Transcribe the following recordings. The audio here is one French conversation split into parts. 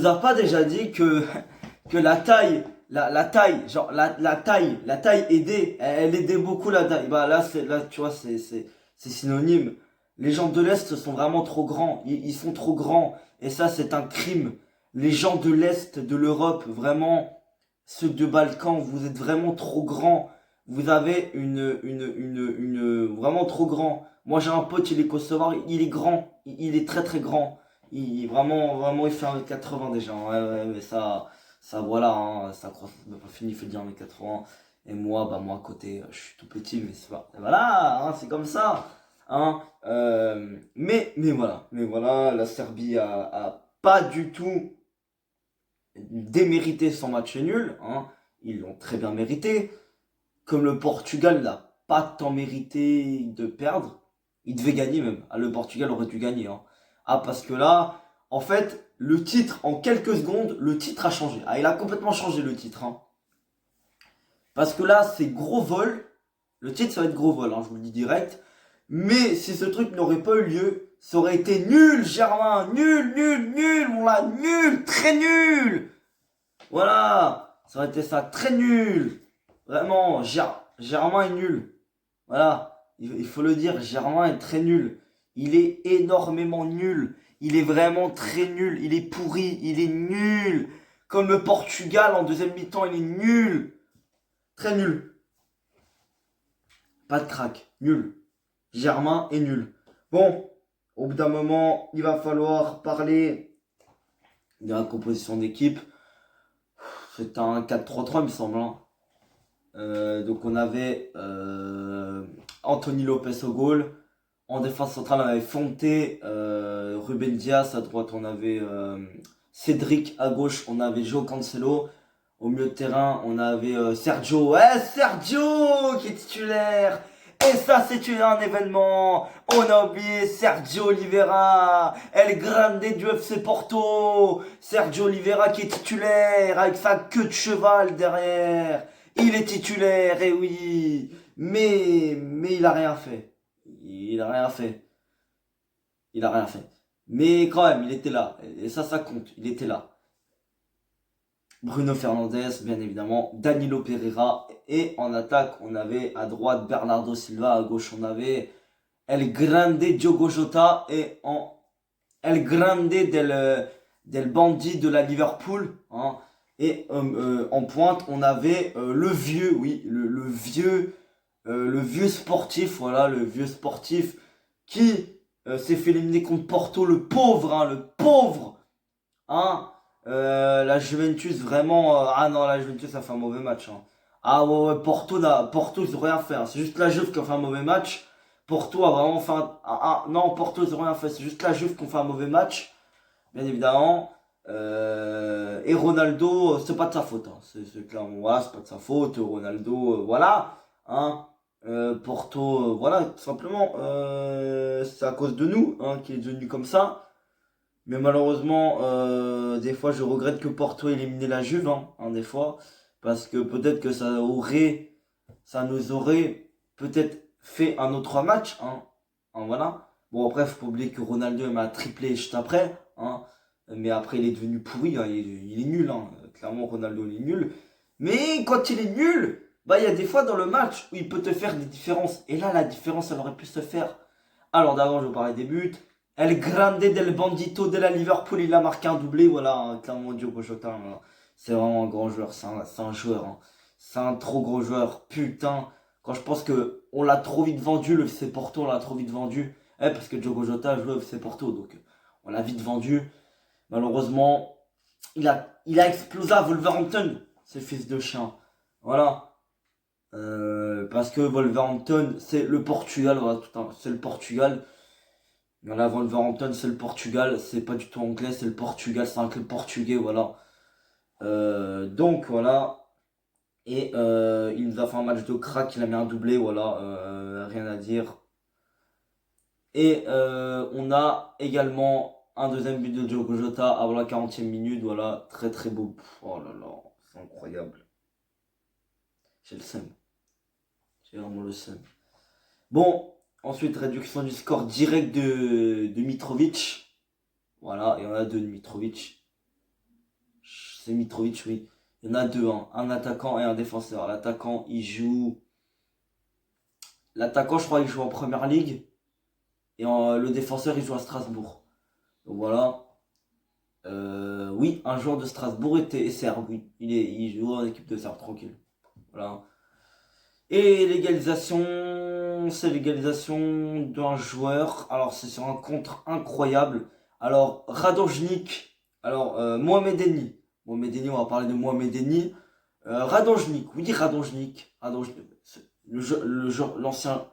vous a pas déjà dit que la taille, la taille, genre la taille aidait, elle aidait beaucoup la taille. Bah là tu vois, c'est synonyme. Les gens de l'Est sont vraiment trop grands. Ils sont trop grands. Et ça, c'est un crime. Les gens de l'Est de l'Europe, vraiment, ceux de Balkans, vous êtes vraiment trop grands. Vous avez vraiment trop grand. Moi, j'ai un pote, il est kosovar, il est grand. Il est très très grand. Vraiment, il fait 1m80 déjà. Mais ça, voilà, hein, ça croise, c'est pas fini, il fait dire 1m80. Et moi, bah, moi, à côté, je suis tout petit, mais c'est pas, voilà, hein, c'est comme ça, hein. Mais voilà, la Serbie a pas du tout démérité son match nul, hein. Ils l'ont très bien mérité. Comme le Portugal n'a pas tant mérité de perdre, il devait gagner même. Ah, le Portugal aurait dû gagner, hein. Ah, parce que là, en fait, le titre, en quelques secondes, le titre a changé. Ah, il a complètement changé le titre, hein. Parce que là, c'est gros vol. Le titre, ça va être gros vol, hein, je vous le dis direct. Mais si ce truc n'aurait pas eu lieu, ça aurait été nul, Germain. Nul, on l'a nul, très nul. Voilà, ça aurait été ça, très nul. Vraiment, Germain est nul. Voilà, il faut le dire, Germain est très nul. Il est énormément nul. Il est vraiment très nul. Il est pourri, il est nul. Comme le Portugal en deuxième mi-temps, il est nul. Très nul. Pas de crack, nul. Germain est nul. Bon, au bout d'un moment, il va falloir parler de la composition d'équipe. C'est un 4-3-3, il me semble, hein. Donc on avait Anthony Lopez au goal. En défense centrale, on avait Fonte, Ruben Dias. À droite, on avait Cédric. À gauche, on avait Joe Cancelo. Au milieu de terrain, on avait Sergio. Ouais, Sergio qui est titulaire. Et ça, c'est un événement. On a oublié Sergio Oliveira, El Grande du FC Porto. Sergio Oliveira qui est titulaire avec sa queue de cheval derrière. Il est titulaire, et oui. Mais il a rien fait. Il a rien fait. Il a rien fait. Mais quand même, il était là. Et ça compte. Il était là. Bruno Fernandes, bien évidemment. Danilo Pereira. Et en attaque, on avait à droite Bernardo Silva. À gauche, on avait El Grande Diogo Jota. Et en El Grande del Bandit de la Liverpool, hein. Et en pointe, on avait le vieux, oui, le vieux sportif, voilà, le vieux sportif qui s'est fait éliminer contre Porto, le pauvre, hein. La Juventus, vraiment, ah non, la Juventus a fait un mauvais match, hein. Ah ouais, Porto, ils ont rien fait, hein. C'est juste la Juve qui a fait un mauvais match. Porto a vraiment fait non, Porto, ils ont rien fait. C'est juste la Juve qui a fait un mauvais match, bien évidemment. Et Ronaldo, c'est pas de sa faute, hein. C'est clairement, voilà, c'est pas de sa faute. Ronaldo, voilà, hein. Porto, voilà, tout simplement, c'est à cause de nous, hein, qu'il est devenu comme ça. Mais malheureusement, des fois, je regrette que Porto ait éliminé la Juve, hein, des fois, parce que peut-être que ça nous aurait peut-être fait un autre match, hein, voilà. Bon, après, faut pas oublier que Ronaldo il m'a triplé juste après, hein. Mais après, il est devenu pourri, hein, il est nul, hein. Clairement, Ronaldo, il est nul. Mais quand il est nul, bah, il y a des fois dans le match où il peut te faire des différences. Et là, la différence, elle aurait pu se faire. Alors, d'abord, je vous parlais des buts. El Grande del Bandito de la Liverpool, il a marqué un doublé, voilà, hein, clairement, Diogo Jota, hein. C'est vraiment un grand joueur, c'est un joueur, hein. C'est un trop gros joueur, putain. Quand je pense que on l'a trop vite vendu, le FC Porto, on l'a trop vite vendu. Parce que Diogo Jota joue au FC Porto, donc on l'a vite vendu. Malheureusement, il a explosé à Wolverhampton, ce fils de chien. Voilà. Parce que Wolverhampton, c'est le Portugal, voilà, c'est le Portugal. Voilà, Wolverhampton, c'est le Portugal, c'est pas du tout anglais, c'est le Portugal, c'est un club portugais, voilà. Donc voilà. Et il nous a fait un match de crack, il a mis un doublé, voilà, rien à dire. Et on a également un deuxième but de Diogo Jota avant la 40e minute, voilà, très très beau. Oh là là, c'est incroyable. J'ai le seum. J'ai vraiment le seum. Bon, ensuite réduction du score direct de Mitrovic. Voilà, et on a deux de Mitrovic. c'est Mitrovic, oui. Il y en a deux, hein, un attaquant et un défenseur. L'attaquant, il joue. L'attaquant, je crois, il joue en première ligue. Et le défenseur, il joue à Strasbourg. Donc voilà. Oui, un joueur de Strasbourg est serbe, oui. Il joue en équipe de Serbe, tranquille. Voilà. Et l'égalisation, c'est l'égalisation d'un joueur. Alors, c'est sur un contre incroyable. Alors, Radonjnik. Alors, Mohamed Eni. Mohamed Eni, on va parler de Mohamed Eni. Radonjnik, oui, Radonjnik. Radonjnik. L'ancien.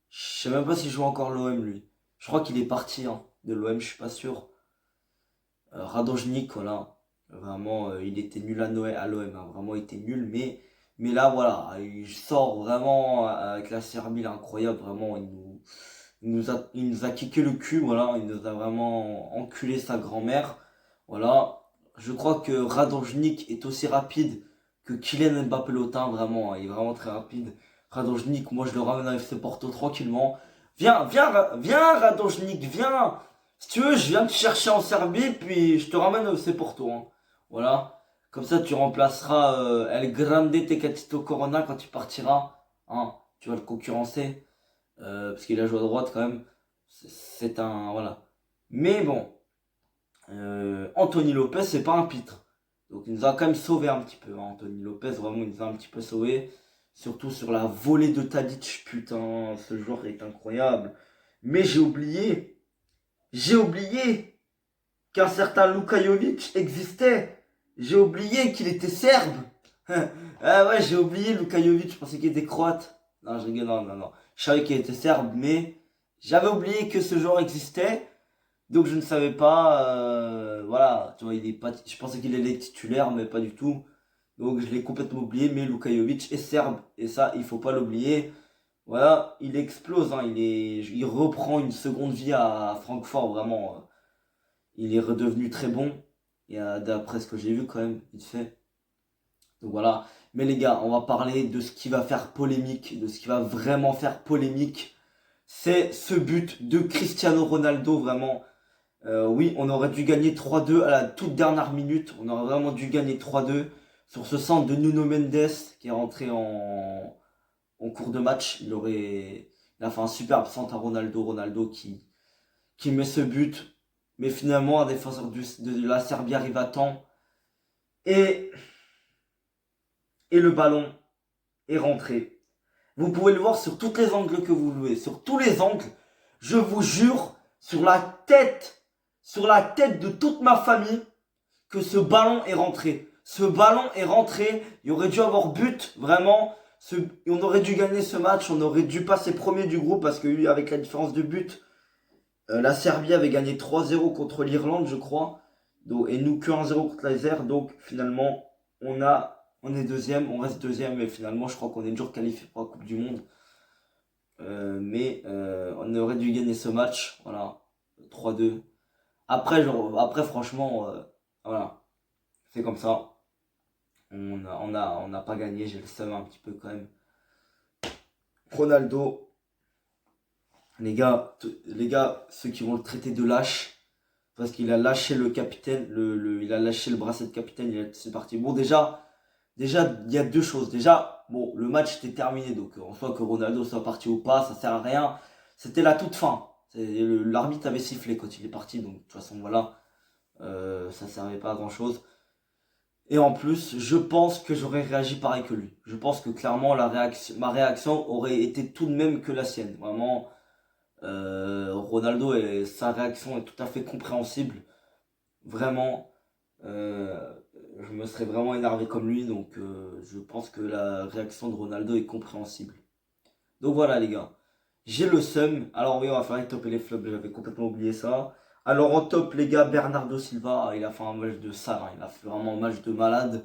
Je sais même pas s'il joue encore l'OM, lui. Je crois qu'il est parti hein, de l'OM, je suis pas sûr. Radonjnik, voilà. Vraiment, il était nul à Noël, à l'OM. Hein. Vraiment, il était nul. Mais là, voilà. Il sort vraiment avec la Serbie, là, incroyable. Vraiment, il nous a kické le cul. Voilà. Il nous a vraiment enculé sa grand-mère. Voilà. Je crois que Radonjnik est aussi rapide que Kylian Mbappé-Lotin. Vraiment, il est vraiment très rapide. Radonjnik, moi, je le ramène à FC Porto tranquillement. Viens, Radonjnik, viens! Si tu veux, je viens te chercher en Serbie, puis je te ramène au FC Porto. Hein. Voilà. Comme ça, tu remplaceras El Grande Tecatito Corona quand tu partiras. Hein. Tu vas le concurrencer. Parce qu'il a joué à droite quand même. C'est un... Voilà. Mais bon. Anthony Lopez, c'est pas un pitre. Donc il nous a quand même sauvé un petit peu. Hein. Anthony Lopez, vraiment, il nous a un petit peu sauvé. Surtout sur la volée de Tadic. Putain, ce joueur est incroyable. Mais j'ai oublié qu'un certain Luka Jovic existait. J'ai oublié qu'il était serbe. Ah ouais, j'ai oublié Luka Jovic, je pensais qu'il était croate. Non, je rigole, non. Je savais qu'il était serbe, mais j'avais oublié que ce joueur existait. Donc je ne savais pas, voilà, tu vois, il est pas, je pensais qu'il allait titulaire, mais pas du tout. Donc je l'ai complètement oublié, mais Luka Jovic est serbe. Et ça, il faut pas l'oublier. Voilà, il explose, hein, il reprend une seconde vie à Francfort, vraiment. Il est redevenu très bon. Et d'après ce que j'ai vu quand même, vite fait. Donc voilà. Mais les gars, on va parler de ce qui va faire polémique, de ce qui va vraiment faire polémique. C'est ce but de Cristiano Ronaldo, vraiment. Oui, on aurait dû gagner 3-2 à la toute dernière minute. On aurait vraiment dû gagner 3-2 sur ce centre de Nuno Mendes qui est rentré en cours de match. Il a fait un superbe centre à Ronaldo. Ronaldo qui met ce but. Mais finalement, un défenseur de la Serbie arrive à temps. Et le ballon est rentré. Vous pouvez le voir sur tous les angles que vous voulez. Sur tous les angles, je vous jure, sur la tête de toute ma famille, que ce ballon est rentré. Ce ballon est rentré. Il aurait dû avoir but, vraiment. On aurait dû gagner ce match. On aurait dû passer premier du groupe parce que avec la différence de but, la Serbie avait gagné 3-0 contre l'Irlande, je crois. Donc, et nous que 1-0 contre l'Isère. Donc finalement, on est deuxième, on reste deuxième. Mais finalement, je crois qu'on est toujours qualifié pour la Coupe du Monde. Mais on aurait dû gagner ce match. Voilà, 3-2. Après franchement, voilà, c'est comme ça. On n'a pas gagné, j'ai le seum un petit peu quand même. Ronaldo, les gars, ceux qui vont le traiter de lâche, parce qu'il a lâché le capitaine, il a lâché le bracelet de capitaine, c'est parti. Bon, déjà, il y a deux choses. Déjà, bon, le match était terminé, donc en soit que Ronaldo soit parti ou pas, ça sert à rien. C'était la toute fin. L'arbitre avait sifflé quand il est parti, donc de toute façon, voilà, ça servait pas à grand chose. Et en plus, je pense que j'aurais réagi pareil que lui. Je pense que clairement, ma réaction aurait été tout de même que la sienne. Vraiment, Ronaldo et sa réaction est tout à fait compréhensible. Vraiment, je me serais vraiment énervé comme lui. Donc, je pense que la réaction de Ronaldo est compréhensible. Donc voilà les gars. J'ai le seum. Alors oui, on va faire les top et les flops. J'avais complètement oublié ça. Alors en top les gars, Bernardo Silva, il a fait un match de sale. Hein. Il a fait vraiment un match de malade.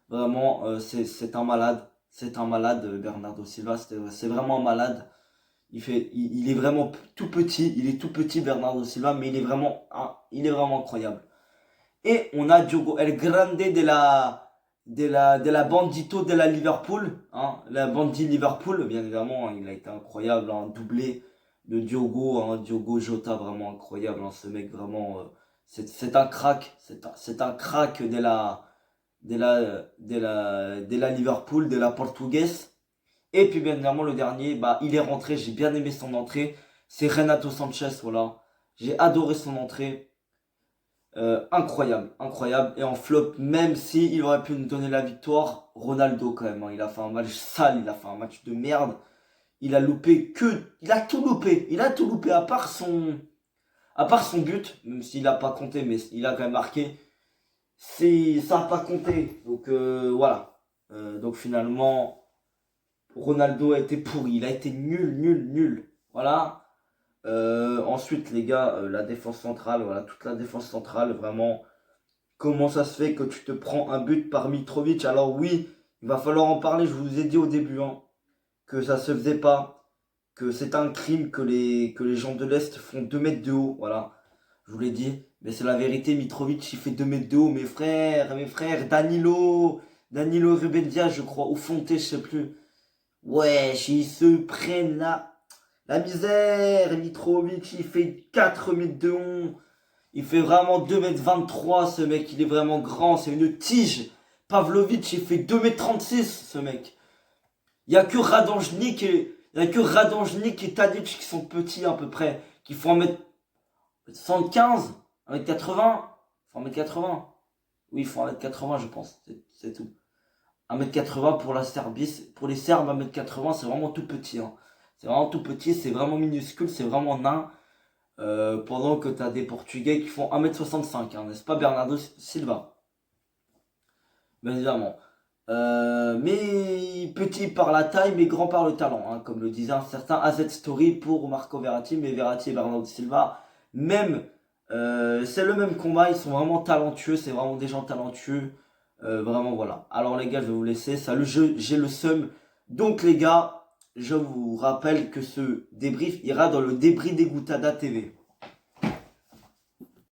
Vraiment, c'est un malade. C'est un malade, Bernardo Silva. C'est vraiment un malade. Il est vraiment tout petit. Il est tout petit, Bernardo Silva, mais il est vraiment incroyable. Et on a Diogo El Grande de la Bandito de la Liverpool, hein, la Bandit Liverpool, bien évidemment, hein, il a été incroyable, un doublé de Diogo, hein, Diogo Jota, vraiment incroyable, hein, ce mec vraiment, c'est un crack, c'est un crack de la Liverpool, de la Portugaise. Et puis bien évidemment le dernier, bah il est rentré, j'ai bien aimé son entrée. C'est Renato Sanchez, voilà. J'ai adoré son entrée. Incroyable, incroyable. Et en flop, même si il aurait pu nous donner la victoire, Ronaldo quand même, hein. Il a fait un match sale, il a fait un match de merde. Il a tout loupé. Il a tout loupé à part son but, même s'il a pas compté, mais il a quand même marqué. Ça a pas compté. Donc voilà. Donc finalement, Ronaldo a été pourri. Il a été nul, nul, nul. Voilà. Ensuite, les gars, la défense centrale, voilà, toute la défense centrale, vraiment. Comment ça se fait que tu te prends un but par Mitrovic? Alors oui, il va falloir en parler. Je vous ai dit au début, hein, que ça se faisait pas, que c'est un crime que les gens de l'Est font 2 mètres de haut. Voilà, je vous l'ai dit. Mais c'est la vérité, Mitrovic, il fait 2 mètres de haut. Mes frères, Danilo Rubén-Dias, je crois, ou Fonte, je sais plus. Wesh, ils se prennent la misère. Mitrovic, il fait 4 mètres de haut. Il fait vraiment 2 m 23, ce mec. Il est vraiment grand. C'est une tige. Pavlovic, il fait 2 m 36, ce mec. Il y a que Radonjnik et Tadic qui sont petits à peu près. Qui font 1m75, 1m80. Faut 1m80. Oui, il faut 1m80, je pense. C'est tout. 1m80 pour la Serbie. Pour les Serbes, 1m80, c'est vraiment tout petit, hein. C'est vraiment tout petit, c'est vraiment minuscule, c'est vraiment nain. Pendant que tu as des Portugais qui font 1m65, hein, n'est-ce pas Bernardo Silva? Bien évidemment. Mais petit par la taille, mais grand par le talent, hein, comme le disait un certain AZ Story pour Marco Verratti, mais Verratti et Bernardo Silva, même, c'est le même combat, ils sont vraiment talentueux, c'est vraiment des gens talentueux. Vraiment voilà. Alors les gars, je vais vous laisser. Salut, j'ai le seum. Donc les gars, je vous rappelle que ce débrief ira dans le débris des Goutada TV.